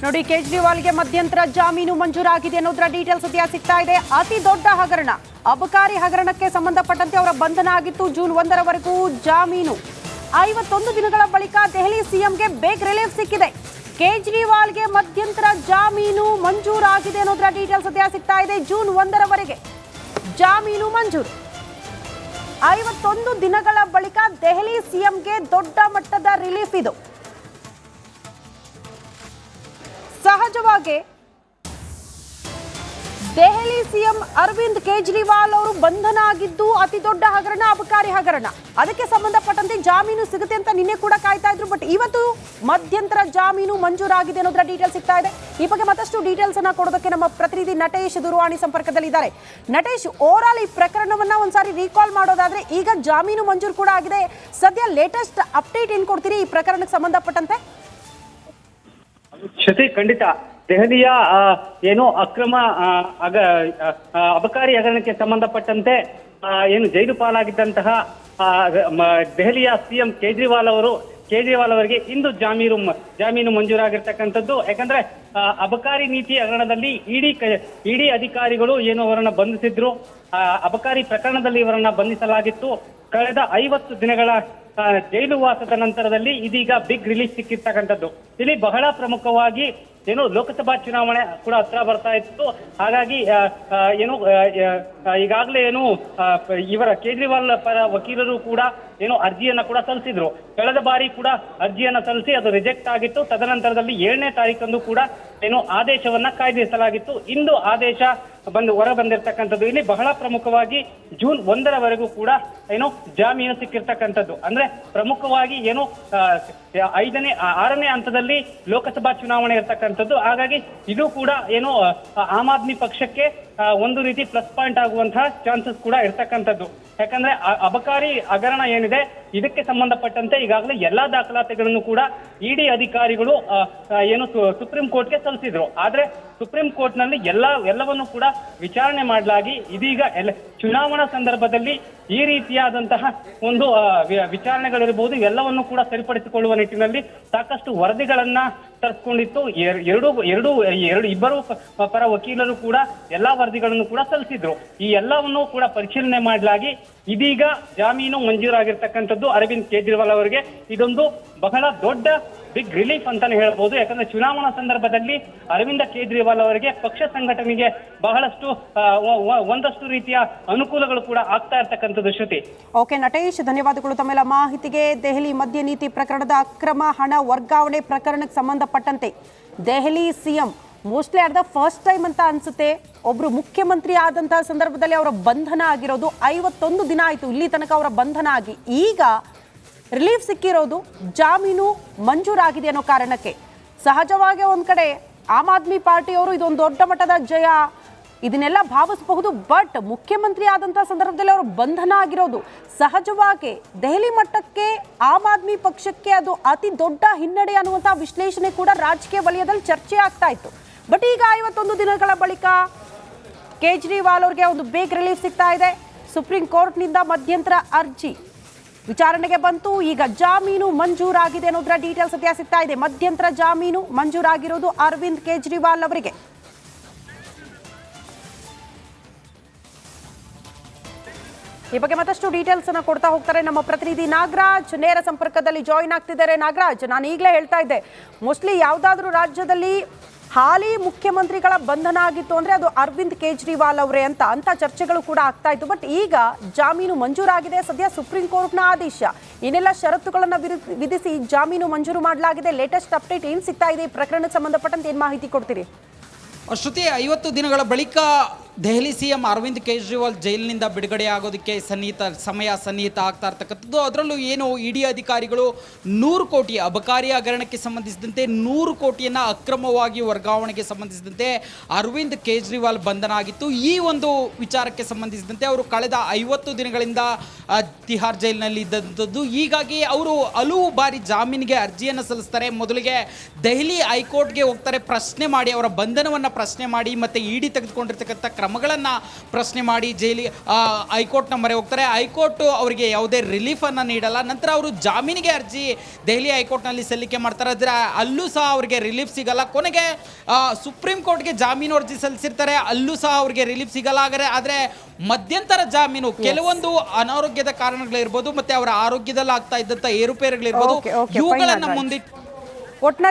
ನೋಡಿ, ಕೇಜ್ರಿವಾಲ್ಗೆ ಮಧ್ಯಂತರ ಜಾಮೀನು ಮಂಜೂರಾಗಿದೆ ಅನ್ನೋದರ ಡೀಟೇಲ್ಸ್ ಸದ್ಯ ಸಿಗ್ತಾ ಇದೆ. ಅತಿ ದೊಡ್ಡ ಹಗರಣ, ಅಬಕಾರಿ ಹಗರಣಕ್ಕೆ ಸಂಬಂಧಪಟ್ಟಂತೆ ಅವರ ಬಂಧನ ಆಗಿತ್ತು. ಜೂನ್ 1ರವರೆಗೂ ಜಾಮೀನು. 51 ದಿನಗಳ ಬಳಿಕ ದೆಹಲಿ ಸಿಎಂಗೆ ಬೇಗ ರಿಲೀಫ್ ಸಿಕ್ಕಿದೆ. ಕೇಜ್ರಿವಾಲ್ಗೆ ಮಧ್ಯಂತರ ಜಾಮೀನು ಮಂಜೂರಾಗಿದೆ ಅನ್ನೋದರ ಡೀಟೇಲ್ಸ್ ಸದ್ಯ ಸಿಗ್ತಾ ಇದೆ. ಜೂನ್ 1ರವರೆಗೆ ಜಾಮೀನು ಮಂಜೂರು. 51 ದಿನಗಳ ಬಳಿಕ ದೆಹಲಿ ಸಿಎಂಗೆ ದೊಡ್ಡ ಮಟ್ಟದ ರಿಲೀಫ್ ಇದು. ಸಹಜವಾಗಿ ದೆಹಲಿ ಸಿಎಂ ಅರವಿಂದ್ ಕೇಜ್ರಿವಾಲ್ ಅವರು ಬಂಧನ ಆಗಿದ್ದು ಅತಿ ದೊಡ್ಡ ಹಗರಣ, ಅಬಕಾರಿ ಹಗರಣ. ಅದಕ್ಕೆ ಸಂಬಂಧಪಟ್ಟಂತೆ ಜಾಮೀನು ಸಿಗುತ್ತೆ ಅಂತ ನಿನ್ನೆ ಕೂಡ ಕಾಯ್ತಾ ಇದ್ರು. ಬಟ್ ಇವತ್ತು ಮಧ್ಯಂತರ ಜಾಮೀನು ಮಂಜೂರಾಗಿದೆ ಅನ್ನೋದರ ಡೀಟೇಲ್ಸ್ ಸಿಗ್ತಾ ಇದೆ. ಈ ಬಗ್ಗೆ ಮತ್ತಷ್ಟು ಡೀಟೇಲ್ಸ್ ಅನ್ನ ಕೊಡೋದಕ್ಕೆ ನಮ್ಮ ಪ್ರತಿನಿಧಿ ನಟೇಶ್ ದೂರವಾಣಿ ಸಂಪರ್ಕದಲ್ಲಿದ್ದಾರೆ. ನಟೇಶ್, ಓವರ್ ಆಲ್ ಈ ಪ್ರಕರಣವನ್ನ ಒಂದ್ಸಾರಿ ರೀಕಾಲ್ ಮಾಡೋದಾದ್ರೆ, ಈಗ ಜಾಮೀನು ಮಂಜೂರು ಕೂಡ ಆಗಿದೆ. ಸದ್ಯ ಲೇಟೆಸ್ಟ್ ಅಪ್ಡೇಟ್ ಏನ್ ಕೊಡ್ತೀರಿ ಈ ಪ್ರಕರಣಕ್ಕೆ ಸಂಬಂಧಪಟ್ಟಂತೆ? ಶ್ರುತಿ, ಖಂಡಿತ ದೆಹಲಿಯ ಏನು ಅಕ್ರಮ ಅಬಕಾರಿ ಹಗರಣಕ್ಕೆ ಸಂಬಂಧಪಟ್ಟಂತೆ ಏನು ಜೈಲು ಪಾಲಾಗಿದ್ದಂತಹ ದೆಹಲಿಯ ಸಿಎಂ ಕೇಜ್ರಿವಾಲ್ ಅವರಿಗೆ ಇಂದು ಜಾಮೀನು ಮಂಜೂರಾಗಿರ್ತಕ್ಕಂಥದ್ದು. ಯಾಕಂದ್ರೆ ಅಬಕಾರಿ ನೀತಿ ಹಗರಣದಲ್ಲಿ ಇಡಿ ಅಧಿಕಾರಿಗಳು ಏನು ಅವರನ್ನ ಬಂಧಿಸಿದ್ರು. ಅಬಕಾರಿ ಪ್ರಕರಣದಲ್ಲಿ ಇವರನ್ನ ಬಂಧಿಸಲಾಗಿತ್ತು. ಕಳೆದ 50 ದಿನಗಳ ಜೈಲು ವಾಸದ ನಂತರದಲ್ಲಿ ಇದೀಗ ಬಿಗ್ ರಿಲೀಫ್ ಸಿಕ್ಕಿರ್ತಕ್ಕಂಥದ್ದು. ಇಲ್ಲಿ ಬಹಳ ಪ್ರಮುಖವಾಗಿ ಏನು ಲೋಕಸಭಾ ಚುನಾವಣೆ ಕೂಡ ಹತ್ರ ಬರ್ತಾ ಇತ್ತು. ಹಾಗಾಗಿ ಏನು ಈಗಾಗಲೇ ಏನು ಇವರ ಕೇಜ್ರಿವಾಲ್ ಪರ ವಕೀಲರು ಕೂಡ ಏನು ಅರ್ಜಿಯನ್ನ ಕೂಡ ಸಲ್ಲಿಸಿದ್ರು. ಕಳೆದ ಬಾರಿ ಕೂಡ ಅರ್ಜಿಯನ್ನ ಸಲ್ಲಿಸಿ ಅದು ರಿಜೆಕ್ಟ್ ಆಗಿತ್ತು. ತದನಂತರದಲ್ಲಿ 7ನೇ ತಾರೀಕಂದು ಕೂಡ ಏನು ಆದೇಶವನ್ನ ಕಾಯ್ದಿರಿಸಲಾಗಿತ್ತು. ಇಂದು ಆದೇಶ ಹೊರ ಬಂದಿರತಕ್ಕಂಥದ್ದು. ಇಲ್ಲಿ ಬಹಳ ಪ್ರಮುಖವಾಗಿ ಜೂನ್ 1ರವರೆಗೂ ಕೂಡ ಏನು ಜಾಮೀನು ಸಿಕ್ಕಿರ್ತಕ್ಕಂಥದ್ದು. ಅಂದ್ರೆ ಪ್ರಮುಖವಾಗಿ ಏನು 6ನೇ ಹಂತದಲ್ಲಿ ಲೋಕಸಭಾ ಚುನಾವಣೆ ಇರ್ತಕ್ಕಂಥದ್ದು. ಹಾಗಾಗಿ ಇದು ಕೂಡ ಏನು ಆಮ್ ಆದ್ಮಿ ಪಕ್ಷಕ್ಕೆ ಒಂದು ರೀತಿ ಪ್ಲಸ್ ಪಾಯಿಂಟ್ ಆಗುವಂತಹ ಚಾನ್ಸಸ್ ಕೂಡ ಇರ್ತಕ್ಕಂಥದ್ದು. ಯಾಕಂದ್ರೆ ಅಬಕಾರಿ ಹಗರಣ ಏನಿದೆ ಇದಕ್ಕೆ ಸಂಬಂಧಪಟ್ಟಂತೆ ಈಗಾಗಲೇ ಎಲ್ಲಾ ದಾಖಲಾತಿಗಳನ್ನು ಕೂಡ ಇಡಿ ಅಧಿಕಾರಿಗಳು ಏನು ಸುಪ್ರೀಂ ಕೋರ್ಟ್ಗೆ ಸಲ್ಲಿಸಿದ್ರು. ಆದ್ರೆ ಸುಪ್ರೀಂ ಕೋರ್ಟ್ ನಲ್ಲಿ ಎಲ್ಲವನ್ನು ಕೂಡ ವಿಚಾರಣೆ ಮಾಡಲಾಗಿ ಇದೀಗ ಚುನಾವಣಾ ಸಂದರ್ಭದಲ್ಲಿ ಈ ರೀತಿಯಾದಂತಹ ಒಂದು ವಿಚಾರಣೆಗಳಿರಬಹುದು, ಎಲ್ಲವನ್ನು ಕೂಡ ಸರಿಪಡಿಸಿಕೊಳ್ಳುವ ನಿಟ್ಟಿನಲ್ಲಿ ಸಾಕಷ್ಟು ವರದಿಗಳನ್ನ ತರಿಸಿಕೊಂಡಿತ್ತು. ಇಬ್ಬರು ಪರ ವಕೀಲರು ಕೂಡ ಎಲ್ಲಾ ವರದಿಗಳನ್ನು ಕೂಡ ಸಲ್ಲಿಸಿದ್ರು. ಈ ಎಲ್ಲವನ್ನು ಕೂಡ ಪರಿಶೀಲನೆ ಮಾಡಲಾಗಿ ಇದೀಗ ಜಾಮೀನು ಮಂಜೂರಾಗಿರ್ತಕ್ಕಂಥದ್ದು ಅರವಿಂದ್ ಕೇಜ್ರಿವಾಲ್ ಅವರಿಗೆ. ಇದೊಂದು ಬಹಳ ದೊಡ್ಡ ಬಿಗ್ ರಿಲೀಫ್ ಅಂತಾನೆ ಹೇಳ್ಬೋದು. ಯಾಕಂದ್ರೆ ಚುನಾವಣಾ ಸಂದರ್ಭದಲ್ಲಿ ಅರವಿಂದ ಕೇಜ್ರಿವಾಲ್ ಅವರಿಗೆ ಪಕ್ಷ ಸಂಘಟನೆಗೆ ಬಹಳಷ್ಟು ಒಂದಷ್ಟು ರೀತಿಯ ಅನುಕೂಲಗಳು ಕೂಡ ಆಗ್ತಾ ಇರ್ತಕ್ಕಂಥದ್ದು. ಶ್ರುತಿ, ಓಕೆ ನಟೇಶ್, ಧನ್ಯವಾದಗಳು ತಮ್ಮೆಲ್ಲ ಮಾಹಿತಿಗೆ. ದೆಹಲಿ ಮದ್ಯ ನೀತಿ ಪ್ರಕರಣದ ಅಕ್ರಮ ಹಣ ವರ್ಗಾವಣೆ ಪ್ರಕರಣಕ್ಕೆ ಸಂಬಂಧಪಟ್ಟಂತೆ Delhi CM mostly at the first time ಅಂತ ಅನ್ಸುತ್ತೆ ಒಬ್ರು ಮುಖ್ಯಮಂತ್ರಿ ಆದಂತಹ ಸಂದರ್ಭದಲ್ಲಿ ಅವರ ಬಂಧನ ಆಗಿರೋದು. 51 ದಿನ ಆಯ್ತು ಇಲ್ಲಿ ತನಕ ಅವರ ಬಂಧನ ಆಗಿ. ಈಗ ರಿಲೀಫ್ ಸಿಕ್ಕಿರೋದು, ಜಾಮೀನು ಮಂಜೂರಾಗಿದೆ ಅನ್ನೋ ಕಾರಣಕ್ಕೆ. ಸಹಜವಾಗಿ ಒಂದ್ ಕಡೆ ಆಮ್ ಆದ್ಮಿ ಪಾರ್ಟಿಯವರು ಇದೊಂದು ದೊಡ್ಡ ಮಟ್ಟದ ಜಯ ಇದನ್ನೆಲ್ಲ ಭಾವಿಸಬಹುದು. ಬಟ್ ಮುಖ್ಯಮಂತ್ರಿ ಆದಂತಹ ಸಂದರ್ಭದಲ್ಲಿ ಅವರು ಬಂಧನ ಆಗಿರೋದು ಸಹಜವಾಗಿ ದೆಹಲಿ ಮಟ್ಟಕ್ಕೆ ಆಮ್ ಆದ್ಮಿ ಪಕ್ಷಕ್ಕೆ ಅದು ಅತಿ ದೊಡ್ಡ ಹಿನ್ನಡೆ ಅನ್ನುವಂತಹ ವಿಶ್ಲೇಷಣೆ ಕೂಡ ರಾಜಕೀಯ ವಲಯದಲ್ಲಿ ಚರ್ಚೆ ಆಗ್ತಾ ಇತ್ತು. ಬಟ್ ಈಗ 51 ದಿನಗಳ ಬಳಿಕ ಕೇಜ್ರಿವಾಲ್ ಅವರಿಗೆ ಒಂದು ಬೇಗ ರಿಲೀಫ್ ಸಿಗ್ತಾ ಇದೆ. ಸುಪ್ರೀಂ ಕೋರ್ಟ್ನಿಂದ ಮಧ್ಯಂತರ ಅರ್ಜಿ ವಿಚಾರಣೆಗೆ ಬಂತು. ಈಗ ಜಾಮೀನು ಮಂಜೂರಾಗಿದೆ ಅನ್ನೋದರ ಡೀಟೇಲ್ಸ್ ಸದ್ಯ ಸಿಗ್ತಾ ಇದೆ. ಮಧ್ಯಂತರ ಜಾಮೀನು ಮಂಜೂರಾಗಿರೋದು ಅರವಿಂದ್ ಕೇಜ್ರಿವಾಲ್ ಅವರಿಗೆ. ಈ ಬಗ್ಗೆ ಮತ್ತಷ್ಟು ಡೀಟೇಲ್ಸ್ ಅನ್ನ ಕೊಡ್ತಾ ಹೋಗ್ತಾರೆ ನಮ್ಮ ಪ್ರತಿನಿಧಿ ನಾಗರಾಜ್, ನೇರ ಸಂಪರ್ಕದಲ್ಲಿ ಜಾಯಿನ್ ಆಗ್ತಿದ್ದಾರೆ. ನಾಗರಾಜ್, ನಾನು ಈಗಲೇ ಹೇಳ್ತಾ ಇದ್ದೆ, ಮೋಸ್ಟ್ಲಿ ಯಾವುದಾದ್ರೂ ರಾಜ್ಯದಲ್ಲಿ ಹಾಲಿ ಮುಖ್ಯಮಂತ್ರಿಗಳ ಬಂಧನ ಆಗಿತ್ತು ಅಂದ್ರೆ ಅದು ಅರವಿಂದ್ ಕೇಜ್ರಿವಾಲ್ ಅವರೇ ಅಂತ ಚರ್ಚೆಗಳು ಕೂಡ ಆಗ್ತಾ ಇತ್ತು. ಬಟ್ ಈಗ ಜಾಮೀನು ಮಂಜೂರಾಗಿದೆ. ಸದ್ಯ ಸುಪ್ರೀಂ ಕೋರ್ಟ್ನ ಆದೇಶ, ಏನೆಲ್ಲ ಷರತ್ತುಗಳನ್ನು ವಿಧಿಸಿ ಜಾಮೀನು ಮಂಜೂರು ಮಾಡಲಾಗಿದೆ. ಲೇಟೆಸ್ಟ್ ಅಪ್ಡೇಟ್ ಏನ್ ಸಿಗ್ತಾ ಇದೆ ಈ ಪ್ರಕರಣಕ್ಕೆ ಸಂಬಂಧಪಟ್ಟಂತೆ ಏನ್ ಮಾಹಿತಿ ಕೊಡ್ತೀರಿ? ಶ್ರುತಿ, 50 ದಿನಗಳ ಬಳಿಕ ದೆಹಲಿ ಸಿಎಂ ಅರವಿಂದ್ ಕೇಜ್ರಿವಾಲ್ ಜೈಲಿನಿಂದ ಬಿಡುಗಡೆ ಆಗೋದಕ್ಕೆ ಸಮಯ ಸನ್ನಿಹಿತ ಆಗ್ತಾ ಇರ್ತಕ್ಕಂಥದ್ದು. ಅದರಲ್ಲೂ ಏನು ಇಡಿ ಅಧಿಕಾರಿಗಳು 100 ಕೋಟಿ ಅಬಕಾರಿ ಹಗರಣಕ್ಕೆ ಸಂಬಂಧಿಸಿದಂತೆ 100 ಕೋಟಿಯನ್ನು ಅಕ್ರಮವಾಗಿ ವರ್ಗಾವಣೆಗೆ ಸಂಬಂಧಿಸಿದಂತೆ ಅರವಿಂದ್ ಕೇಜ್ರಿವಾಲ್ ಬಂಧನ ಆಗಿತ್ತು. ಈ ಒಂದು ವಿಚಾರಕ್ಕೆ ಸಂಬಂಧಿಸಿದಂತೆ ಅವರು ಕಳೆದ 50 ದಿನಗಳಿಂದ ತಿಹಾರ್ ಜೈಲಿನಲ್ಲಿ ಇದ್ದಂಥದ್ದು. ಹೀಗಾಗಿ ಅವರು ಹಲವು ಬಾರಿ ಜಾಮೀನಿಗೆ ಅರ್ಜಿಯನ್ನು ಸಲ್ಲಿಸ್ತಾರೆ. ಮೊದಲಿಗೆ ದೆಹಲಿ ಹೈಕೋರ್ಟ್ಗೆ ಹೋಗ್ತಾರೆ, ಪ್ರಶ್ನೆ ಮಾಡಿ ಅವರ ಬಂಧನವನ್ನು ಪ್ರಶ್ನೆ ಮಾಡಿ, ಮತ್ತು ಇಡಿ ತೆಗೆದುಕೊಂಡಿರ್ತಕ್ಕಂಥ ಕ್ರಮಗಳನ್ನು ಪ್ರಶ್ನೆ ಮಾಡಿ ಹೈಕೋರ್ಟ್ನ ಮೊರೆ ಹೋಗ್ತಾರೆ. ಹೈಕೋರ್ಟ್ ಅವರಿಗೆ ಯಾವುದೇ ರಿಲೀಫನ್ನು ನೀಡಲ್ಲ. ನಂತರ ಅವರು ಜಾಮೀನಿಗೆ ಅರ್ಜಿ ದೆಹಲಿ ಹೈಕೋರ್ಟ್ನಲ್ಲಿ ಸಲ್ಲಿಕೆ ಮಾಡ್ತಾರೆ. ಆದರೆ ಅಲ್ಲೂ ಸಹ ಅವರಿಗೆ ರಿಲೀಫ್ ಸಿಗಲ್ಲ. ಕೊನೆಗೆ ಸುಪ್ರೀಂ ಕೋರ್ಟ್ಗೆ ಜಾಮೀನು ಅರ್ಜಿ ಸಲ್ಲಿಸಿರ್ತಾರೆ, ಅಲ್ಲೂ ಸಹ ಅವರಿಗೆ ರಿಲೀಫ್ ಸಿಗಲ್ಲ. ಆದರೆ ಮಧ್ಯಂತರ ಜಾಮೀನು ಕೆಲವೊಂದು ಅನಾರೋಗ್ಯದ ಕಾರಣಗಳಿರ್ಬೋದು, ಮತ್ತೆ ಅವರ ಆರೋಗ್ಯದಲ್ಲಿ ಆಗ್ತಾ ಇದ್ದಂಥ ಏರುಪೇರುಗಳಿರ್ಬೋದು, Okay, okay, fine, ಇವುಗಳನ್ನ ನಾಗರಾಜ್. ಮುಂದಿಟ್ಟು ಒಟ್ನಲ್ಲಿ